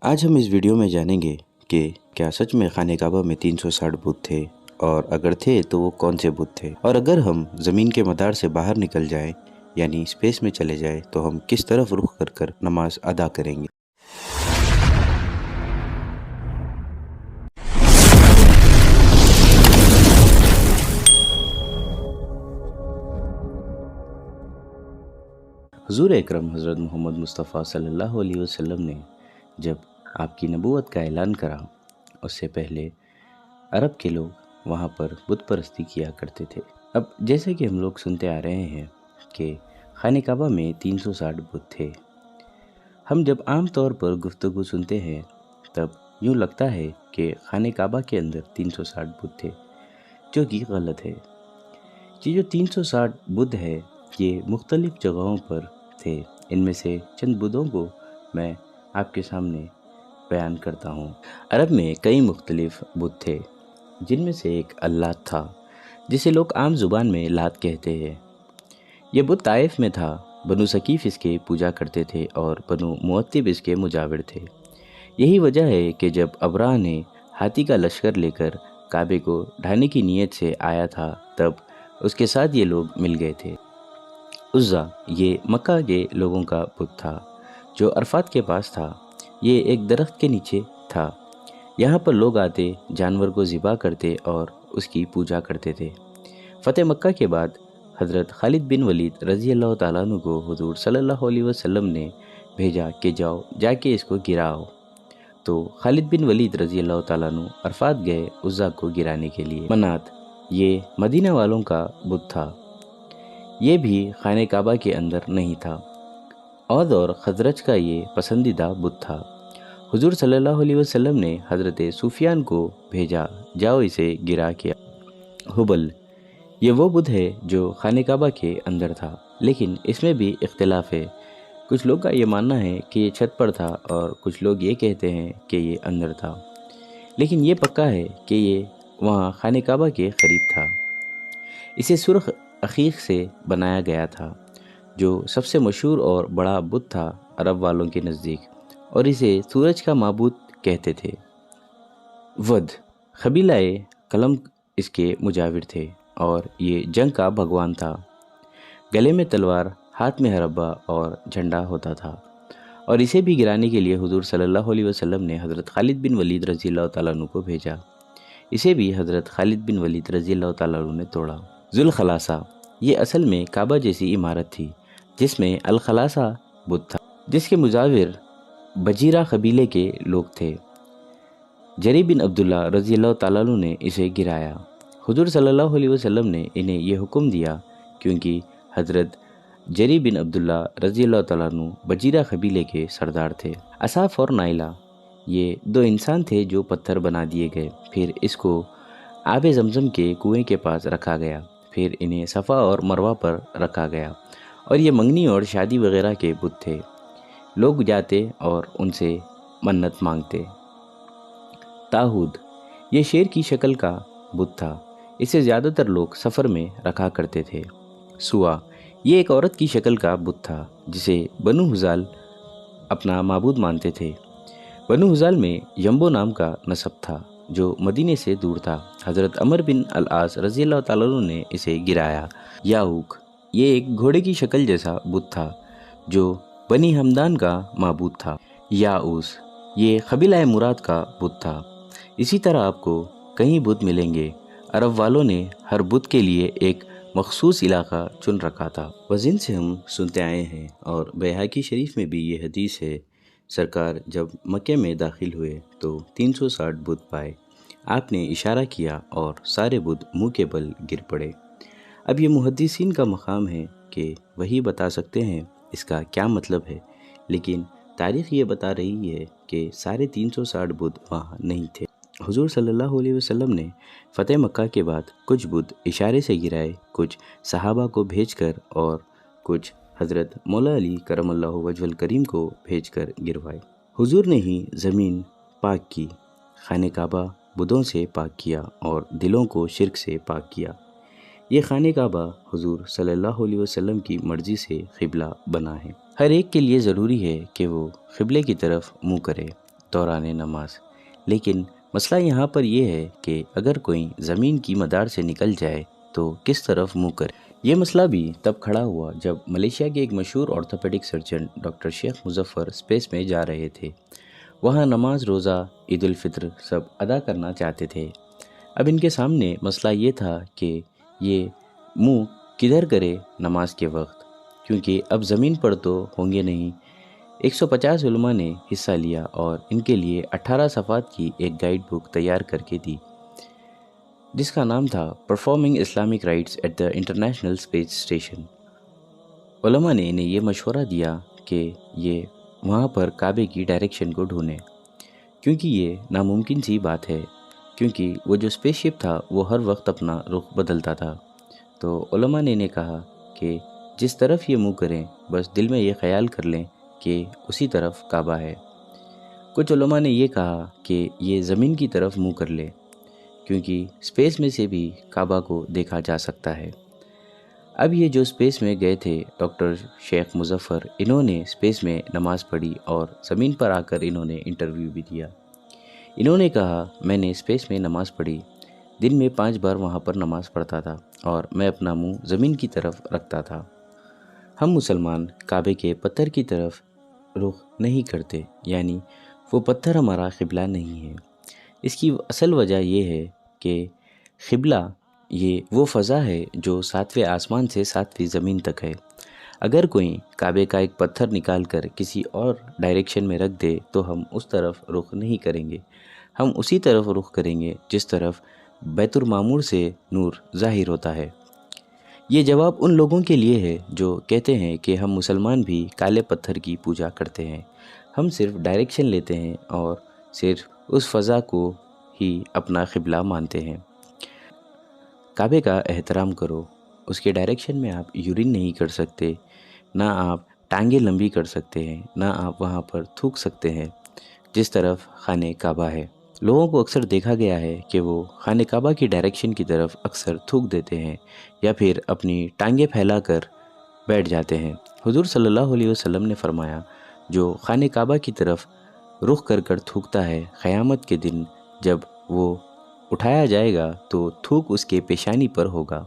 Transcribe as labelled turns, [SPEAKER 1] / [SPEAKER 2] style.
[SPEAKER 1] آج ہم اس ویڈیو میں جانیں گے کہ کیا سچ میں خانہ کعبہ میں 360 بت تھے، اور اگر تھے تو وہ کون سے بت تھے، اور اگر ہم زمین کے مدار سے باہر نکل جائیں یعنی اسپیس میں چلے جائیں تو ہم کس طرف رخ کر کر نماز ادا کریں گے۔ حضور اکرم حضرت محمد مصطفیٰ صلی اللہ علیہ وسلم نے جب آپ کی نبوت کا اعلان کرا، اس سے پہلے عرب کے لوگ وہاں پر بت پرستی کیا کرتے تھے۔ اب جیسے کہ ہم لوگ سنتے آ رہے ہیں کہ خانہ کعبہ میں 360 بت تھے، ہم جب عام طور پر گفتگو سنتے ہیں تب یوں لگتا ہے کہ خانہ کعبہ کے اندر 360 بت تھے، جو کہ غلط ہے۔ یہ جو 360 بت ہے یہ مختلف جگہوں پر تھے۔ ان میں سے چند بتوں کو میں آپ کے سامنے بیان کرتا ہوں۔ عرب میں کئی مختلف بت تھے، جن میں سے ایک اللات تھا، جسے لوگ عام زبان میں لات کہتے ہیں۔ یہ بت طائف میں تھا۔ بنو ثقیف اس کے پوجا کرتے تھے اور بنو معطب اس کے مجاور تھے۔ یہی وجہ ہے کہ جب ابراہ نے ہاتھی کا لشکر لے کر کعبے کو ڈھانے کی نیت سے آیا تھا تب اس کے ساتھ یہ لوگ مل گئے تھے۔ عزا یہ مکہ کے لوگوں کا بت تھا جو عرفات کے پاس تھا۔ یہ ایک درخت کے نیچے تھا۔ یہاں پر لوگ آتے، جانور کو ذبح کرتے اور اس کی پوجا کرتے تھے۔ فتح مکہ کے بعد حضرت خالد بن ولید رضی اللہ تعالیٰ عنہ کو حضور صلی اللہ علیہ وسلم نے بھیجا کہ جا کے اس کو گراؤ۔ تو خالد بن ولید رضی اللہ تعالیٰ عنہ عرفات گئے عزا کو گرانے کے لیے۔ منات یہ مدینہ والوں کا بت تھا، یہ بھی خانہ کعبہ کے اندر نہیں تھا۔ اوس اور خزرج کا یہ پسندیدہ بت تھا۔ حضور صلی اللہ علیہ وسلم نے حضرت سفیان کو بھیجا، جاؤ اسے گرا کے آؤ۔ حبل یہ وہ بت ہے جو خانہ کعبہ کے اندر تھا، لیکن اس میں بھی اختلاف ہے۔ کچھ لوگ کا یہ ماننا ہے کہ یہ چھت پر تھا اور کچھ لوگ یہ کہتے ہیں کہ یہ اندر تھا، لیکن یہ پکا ہے کہ یہ وہاں خانہ کعبہ کے قریب تھا۔ اسے سرخ عقیق سے بنایا گیا تھا، جو سب سے مشہور اور بڑا بت تھا عرب والوں کے نزدیک، اور اسے سورج کا معبود کہتے تھے۔ ود قبیلہ کلم اس کے مجاور تھے اور یہ جنگ کا بھگوان تھا۔ گلے میں تلوار، ہاتھ میں حربہ اور جھنڈا ہوتا تھا، اور اسے بھی گرانے کے لیے حضور صلی اللہ علیہ وسلم نے حضرت خالد بن ولید رضی اللہ تعالیٰ عنہ کو بھیجا۔ اسے بھی حضرت خالد بن ولید رضی اللہ تعالیٰ عنہ نے توڑا۔ ذوالخلاصہ یہ اصل میں کعبہ جیسی عمارت تھی جس میں الخلاصہ بت تھا، جس کے مجاور بجیرہ قبیلے کے لوگ تھے۔ جری بن عبداللہ رضی اللہ تعالیٰ عنہ نے اسے گرایا۔ حضور صلی اللہ علیہ وسلم نے انہیں یہ حکم دیا کیونکہ حضرت جری بن عبداللہ رضی اللہ تعالیٰ عنہ بجیرہ قبیلے کے سردار تھے۔ اصاف اور نائلہ یہ دو انسان تھے جو پتھر بنا دیے گئے، پھر اس کو آب زمزم کے کنویں کے پاس رکھا گیا، پھر انہیں صفا اور مروہ پر رکھا گیا، اور یہ منگنی اور شادی وغیرہ کے بت تھے۔ لوگ جاتے اور ان سے منت مانگتے۔ تاحود یہ شیر کی شکل کا بت تھا، اسے زیادہ تر لوگ سفر میں رکھا کرتے تھے۔ سوا یہ ایک عورت کی شکل کا بت تھا جسے بنو حزال اپنا معبود مانتے تھے۔ بنو حزال میں یمبو نام کا نسب تھا جو مدینے سے دور تھا۔ حضرت عمر بن العاص رضی اللہ تعالیٰ عنہ نے اسے گرایا۔ یاؤک یہ ایک گھوڑے کی شکل جیسا بت تھا جو بنی ہمدان کا معبود تھا۔ یاؤس یہ قبیلہ مراد کا بت تھا۔ اسی طرح آپ کو کئی بت ملیں گے۔ عرب والوں نے ہر بت کے لیے ایک مخصوص علاقہ چن رکھا تھا۔ وزن سے ہم سنتے آئے ہیں اور بیہقی شریف میں بھی یہ حدیث ہے، سرکار جب مکہ میں داخل ہوئے تو 360 بت پائے۔ آپ نے اشارہ کیا اور سارے بت منہ کے بل گر پڑے۔ اب یہ محدثین کا مقام ہے کہ وہی بتا سکتے ہیں اس کا کیا مطلب ہے، لیکن تاریخ یہ بتا رہی ہے کہ سارے 360 بت وہاں نہیں تھے۔ حضور صلی اللہ علیہ وسلم نے فتح مکہ کے بعد کچھ بت اشارے سے گرائے، کچھ صحابہ کو بھیج کر اور کچھ حضرت مولا علی کرم اللہ وجہ الکریم کو بھیج کر گروائے۔ حضور نے ہی زمین پاک کی، خانہ کعبہ بتوں سے پاک کیا اور دلوں کو شرک سے پاک کیا۔ یہ خانہ کعبہ حضور صلی اللہ علیہ وسلم کی مرضی سے قبلہ بنا ہے۔ ہر ایک کے لیے ضروری ہے کہ وہ قبلے کی طرف منہ کرے۔ دوران نماز۔ لیکن مسئلہ یہاں پر یہ ہے کہ اگر کوئی زمین کی مدار سے نکل جائے تو کس طرف منہ کرے؟ یہ مسئلہ بھی تب کھڑا ہوا جب ملیشیا کے ایک مشہور آرتھوپیڈک سرجن ڈاکٹر شیخ مظفر اسپیس میں جا رہے تھے۔ وہاں نماز، روزہ، عید الفطر سب ادا کرنا چاہتے تھے۔ اب ان کے سامنے مسئلہ یہ تھا کہ یہ منہ کدھر کرے نماز کے وقت، کیونکہ اب زمین پر تو ہوں گے نہیں۔ 150 علماء نے حصہ لیا اور ان کے لیے 18 صفحات کی ایک گائیڈ بک تیار کر کے دی، جس کا نام تھا performing Islamic rites at the international space station. علماء نے انہیں یہ مشورہ دیا کہ یہ وہاں پر کعبے کی ڈائریکشن کو ڈھونڈیں، کیونکہ یہ ناممکن سی بات ہے، کیونکہ وہ جو اسپیس شپ تھا وہ ہر وقت اپنا رخ بدلتا تھا۔ تو علماء نے انہیں کہا کہ جس طرف یہ منہ کریں بس دل میں یہ خیال کر لیں کہ اسی طرف کعبہ ہے۔ کچھ علماء نے یہ کہا کہ یہ زمین کی طرف منہ کر لے، کیونکہ اسپیس میں سے بھی کعبہ کو دیکھا جا سکتا ہے۔ اب یہ جو اسپیس میں گئے تھے ڈاکٹر شیخ مظفر، انہوں نے اسپیس میں نماز پڑھی اور زمین پر آ کر انہوں نے انٹرویو بھی دیا۔ انہوں نے کہا، میں نے اسپیس میں نماز پڑھی، دن میں 5 بار وہاں پر نماز پڑھتا تھا اور میں اپنا منہ زمین کی طرف رکھتا تھا۔ ہم مسلمان کعبے کے پتھر کی طرف رخ نہیں کرتے، یعنی وہ پتھر ہمارا قبلہ نہیں ہے۔ اس کی اصل وجہ یہ ہے کہ قبلہ یہ وہ فضا ہے جو 7ویں آسمان سے 7ویں زمین تک ہے۔ اگر کوئی کعبے کا ایک پتھر نکال کر کسی اور ڈائریکشن میں رکھ دے تو ہم اس طرف رخ نہیں کریں گے، ہم اسی طرف رخ کریں گے جس طرف بیت المعمور سے نور ظاہر ہوتا ہے۔ یہ جواب ان لوگوں کے لیے ہے جو کہتے ہیں کہ ہم مسلمان بھی کالے پتھر کی پوجا کرتے ہیں، ہم صرف ڈائریکشن لیتے ہیں اور صرف اس فضا کو ہی اپنا قبلہ مانتے ہیں۔ کعبے کا احترام کرو، اس کے ڈائریکشن میں آپ یورین نہیں کر سکتے، نہ آپ ٹانگیں لمبی کر سکتے ہیں، نہ آپ وہاں پر تھوک سکتے ہیں جس طرف خانہ کعبہ ہے۔ لوگوں کو اکثر دیکھا گیا ہے کہ وہ خانہ کعبہ کی ڈائریکشن کی طرف اکثر تھوک دیتے ہیں یا پھر اپنی ٹانگیں پھیلا کر بیٹھ جاتے ہیں۔ حضور صلی اللہ علیہ وسلم نے فرمایا، جو خانہ کعبہ کی طرف رخ کر کر تھوکتا ہے، قیامت کے دن جب وہ اٹھایا جائے گا تو تھوک اس کے پیشانی پر ہوگا۔